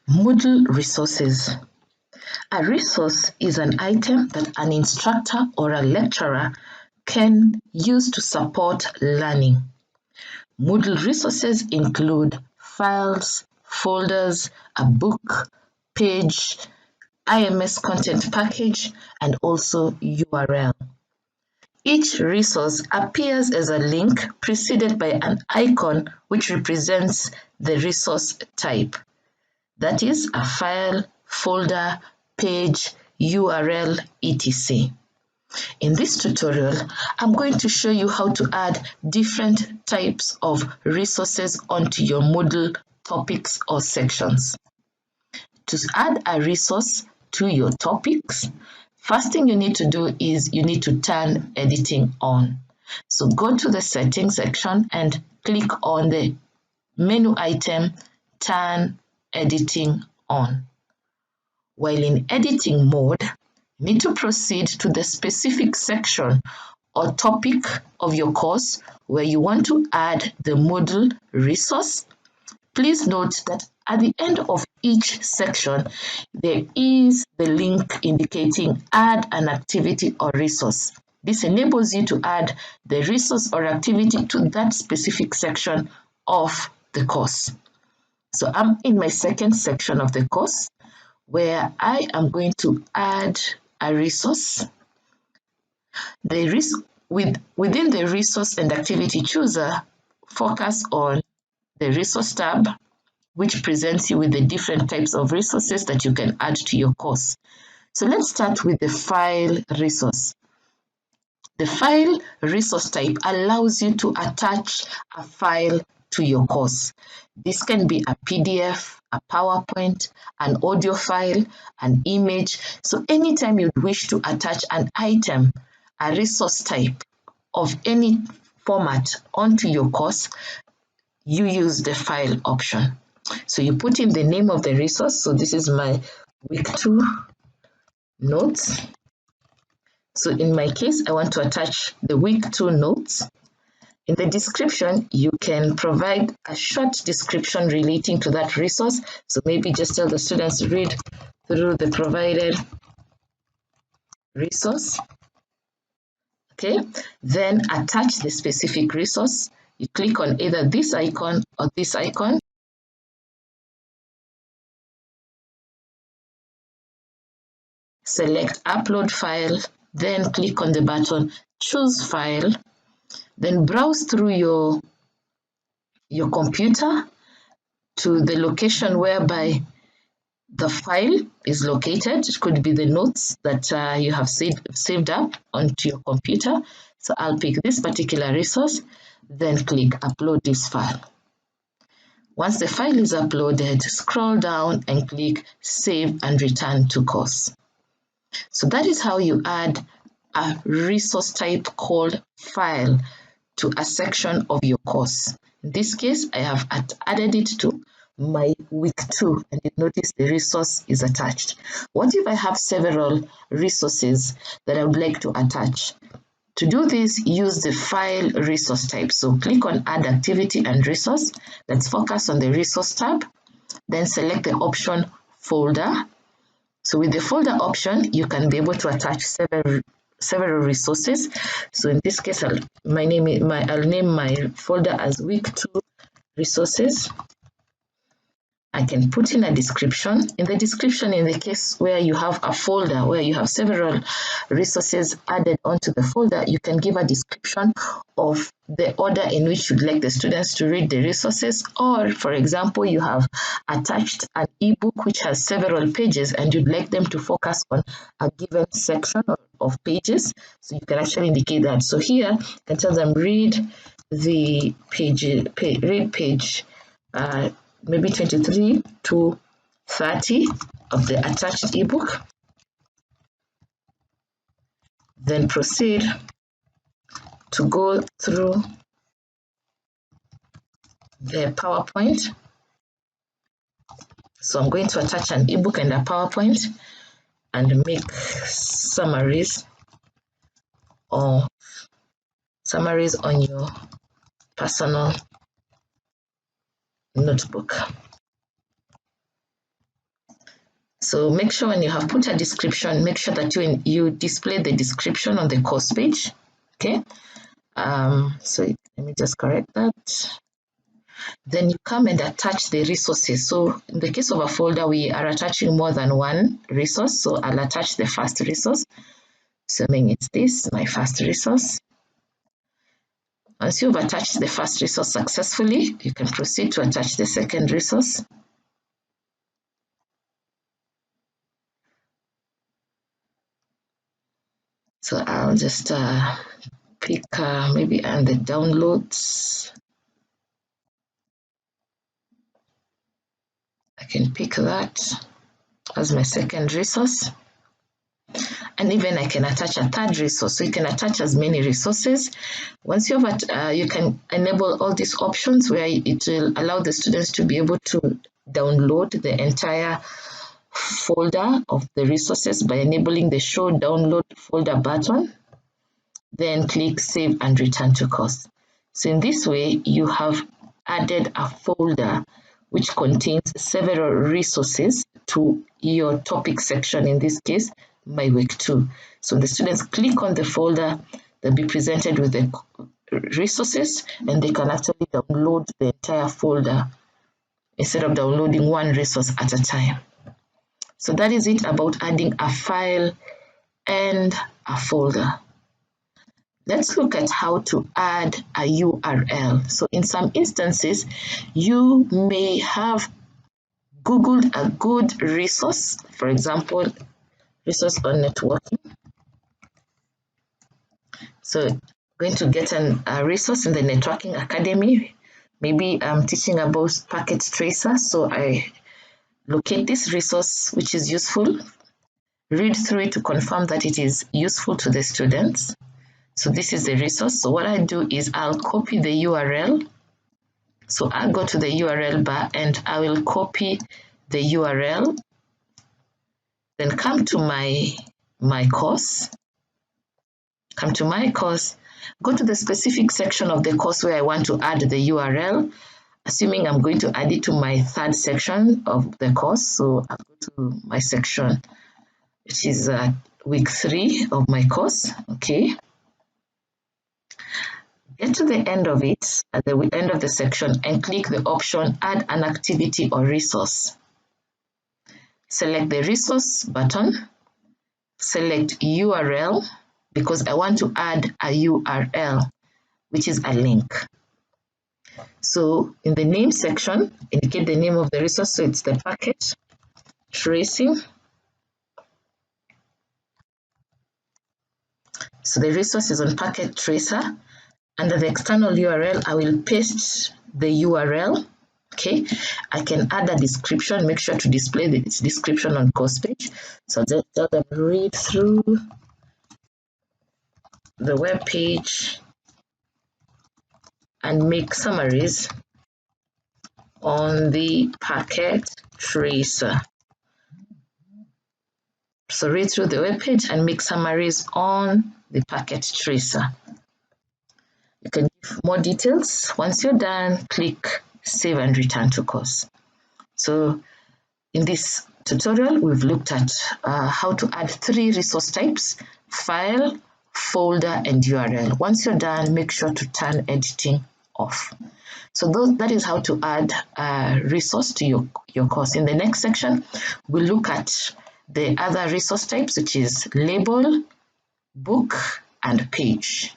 Moodle resources. A resource is an item that an instructor or a lecturer can use to support learning. Moodle resources include files, folders, a book, page, IMS content package, and also URL. Each resource appears as a link preceded by an icon which represents the resource type. That is a file, folder, page, URL, etc. In this tutorial, I'm going to show you how to add different types of resources onto your Moodle topics or sections. To add a resource to your topics, first thing you need to do is you need to turn editing on. So go to the settings section and click on the menu item, turn editing on. While in editing mode, you need to proceed to the specific section or topic of your course where you want to add the Moodle resource. Please note that at the end of each section, there is the link indicating add an activity or resource. This enables you to add the resource or activity to that specific section of the course. So I'm in my second section of the course where I am going to add a resource. Within the resource and activity chooser, focus on the resource tab, which presents you with the different types of resources that you can add to your course. So let's start with the file resource. The file resource type allows you to attach a file to your course. This can be a PDF, a PowerPoint, an audio file, an image. So anytime you wish to attach an item, a resource type of any format onto your course, you use the file option. So you put in the name of the resource. So this is my week 2 notes. So in my case, I want to attach the week 2 notes. In the description, you can provide a short description relating to that resource. So maybe just tell the students to read through the provided resource. Okay, then attach the specific resource. You click on either this icon or this icon. Select upload file, then click on the button choose file, then browse through your computer to the location whereby the file is located. It could be the notes that you have saved up onto your computer. So I'll pick this particular resource, then click upload this file. Once the file is uploaded, scroll down and click save and return to course. So that is how you add a resource type called file to a section of your course. In this case, I have added it to my week 2, and you notice the resource is attached. What if I have several resources that I would like to attach? To do this, use the file resource type. So click on add activity and resource. Let's focus on the resource tab. Then select the option folder. So with the folder option, you can be able to attach several resources. So in this case, I'll name my folder as week 2 resources. I can put in a description. In the description, in the case where you have a folder where you have several resources added onto the folder, you can give a description of the order in which you'd like the students to read the resources. Or, for example, you have attached an ebook which has several pages and you'd like them to focus on a given section of pages. So you can actually indicate that. So here, you can tell them read the page maybe 23 to 30 of the attached ebook. Then proceed to go through the PowerPoint. So I'm going to attach an ebook and a PowerPoint and make summaries on your personal notebook. So make sure when you have put a description, make sure that you display the description on the course page. Okay. So let me just correct that. Then you come and attach the resources. So in the case of a folder, we are attaching more than one resource. So I'll attach the first resource, assuming it's this, my first resource. Once you've attached the first resource successfully, you can proceed to attach the second resource. So I'll just pick maybe and the downloads. I can pick that as my second resource. And even I can attach a third resource. So you can attach as many resources. Once you have you can enable all these options where it will allow the students to be able to download the entire folder of the resources by enabling the show download folder button. Then click save and return to course. So in this way, you have added a folder which contains several resources to your topic section, in this case, my week 2. So the students click on the folder, they'll be presented with the resources, and they can actually download the entire folder instead of downloading one resource at a time. So that is it about adding a file and a folder. Let's look at how to add a URL. So in some instances, you may have Googled a good resource, for example, resource on networking. So going to get a resource in the Networking Academy. Maybe I'm teaching about packet tracer. So I locate this resource, which is useful, read through it to confirm that it is useful to the students. So this is the resource. So what I do is I'll copy the URL. So I'll go to the URL bar and I will copy the URL, then come to my course, go to the specific section of the course where I want to add the URL, assuming I'm going to add it to my third section of the course. So I'll go to my section, which is week 3 of my course, okay. Get to the end of it, at the end of the section, and click the option Add an Activity or Resource. Select the Resource button, select URL, because I want to add a URL, which is a link. So in the name section, indicate the name of the resource, so it's the packet tracing. So the resource is on packet tracer. Under the external URL, I will paste the URL. Okay, I can add a description, make sure to display its description on course page. So just tell them read through the web page and make summaries on the packet tracer. So read through the web page and make summaries on the packet tracer. You can give more details. Once you're done, click save and return to course. So in this tutorial, we've looked at how to add 3 resource types: file, folder, and URL. Once you're done, make sure to turn editing off. So that is how to add a resource to your course. In the next section, we'll look at the other resource types, which is label, book, and page.